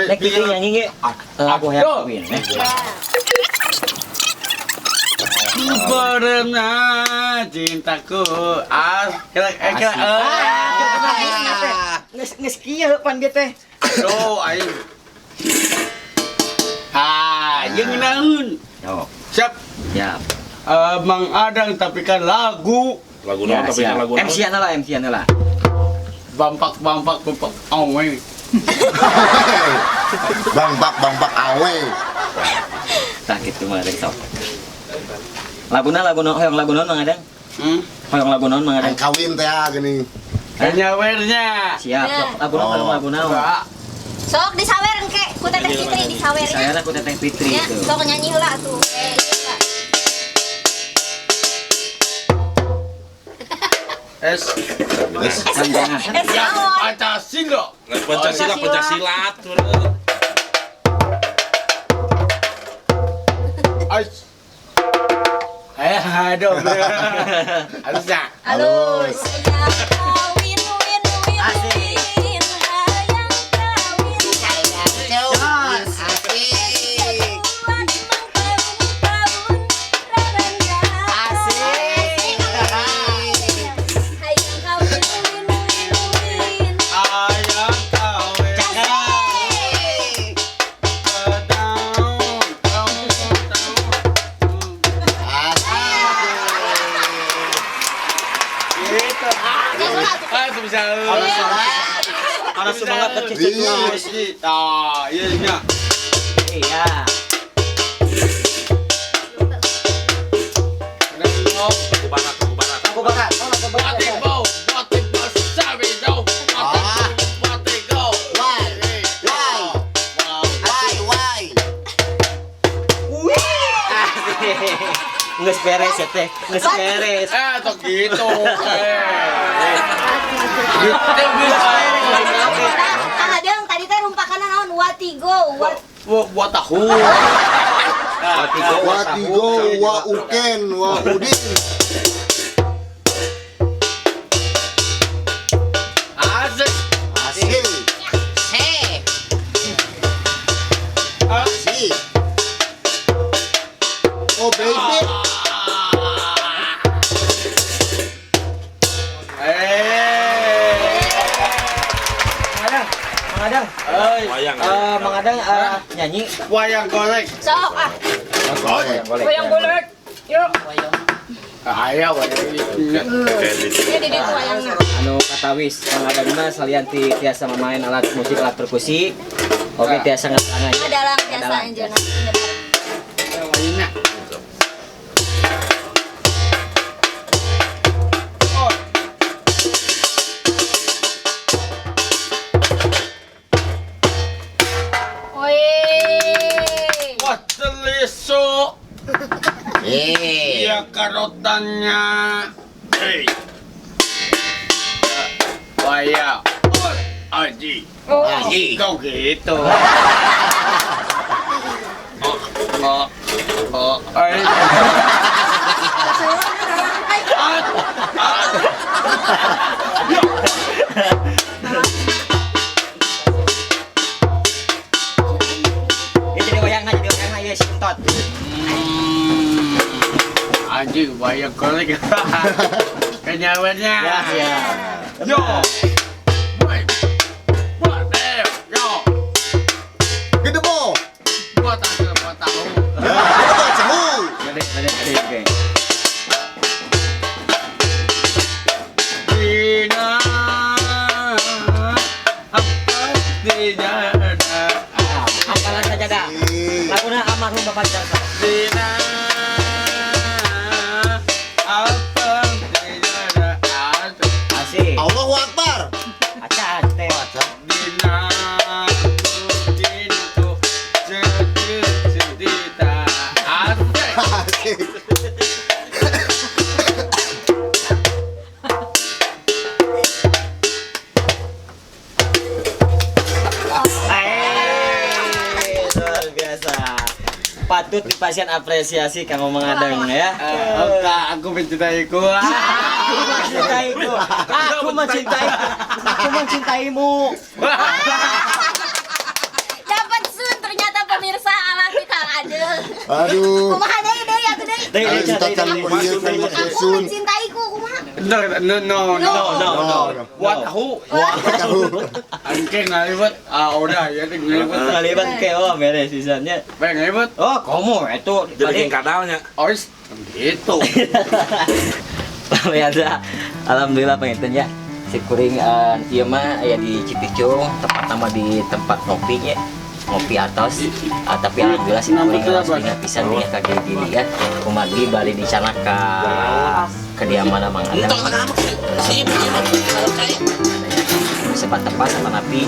Nek Fitri nyanyi ge. Aku Halloween. Pernah cintaku Nges kieu pan ge teh. Tuh aing. Jeung naon? Yo. Siap. Siap. Mang Adang tapi kan lagu. Lagu naon tapi kan lagu naon? MC-an lah. Bampak awe. Bangpak awe. Tah kitu mah rek sok. Laguna hoyong lagu naon Mang Adang? Hoyong lagu naon Mang Adang? Kawin teh geuning. Nyawernya. Siap, lagu naon? Sok disawereun ke ku Teteh Fitri disawereun. Saya aku Teteh Fitri Ya, itu. sok nyanyi heula atuh. Es Panjangan. Pancasila. Pancasilat. Ais. Aduh. Halusnya. Halus. Kawin win win. Asik. Hayang kawin. Jos, asik. Asik. Hayang kawin win win win. Ayang kawin. Gitu. Itu bisa. Ada semangat tercetus. Iya. Iya. Aku bakat. Why? Nges beres ya teh. Nges beres. Tuh gitu. Adang tadi teh rumpakanna naon? Watigo. Buat tahu. Watigo, wa uken, wa udin. Asik. Asik. Asik. Oh baby. Mang Adang nyanyi. Wayang golek. Sok ah. Wayang golek. Yuk. Aya wayang Ini di ditu wayangna. Anu katawis Mang Adang mah salian tiasa memain alat musik alat perkusi. Oke tiasa ngetangan. Adalah biasa anjeunna. wayangnya. Wah, teliso. Iya karotannya. Waya. Aji. Kau gitu. Jadi wayangna ya sintot. Anjing wayang kolek. Kenyawannya. Ya. Yo. Yo. Gede mo. Buat tahu. Gede cehu. Oke. Dina apa tidak ada. Apalan saja dah. Laguna almarhum Bapak Jasa. Dina apa tidak ada. Asik. Allahu Akbar. Acan teh. Dina tuh cerita asik. Asik. Luar biasa. Patut dipasien apresiasi Kang Mang Adang ya. Aku mencintaiku. Aku mencintaimu. Ya Aduh. Kumaha deui atuh deui. Ayo kita kan iya kan Aku sun. mencintaiku kumaha. No. What tahu? Tahu. Angke ngalibet. Udah ya ngalibet. Ngaliban ke beres sisanya. Pengen ngalibet. Oh, kamu itu Jadi kadalnya. Ois. Gitu. Pemirsa, alhamdulillah penginten ya. Si kuring ieu mah aya di Cipicung, tepat nama di tempat ngopi ya. Ngopi atas. Tapi alhamdulillah si kuring aslinya pisan nih ka gini ya. Kumadi bali di sana ka kediaman Mang Adang. Sebat tepas sama napi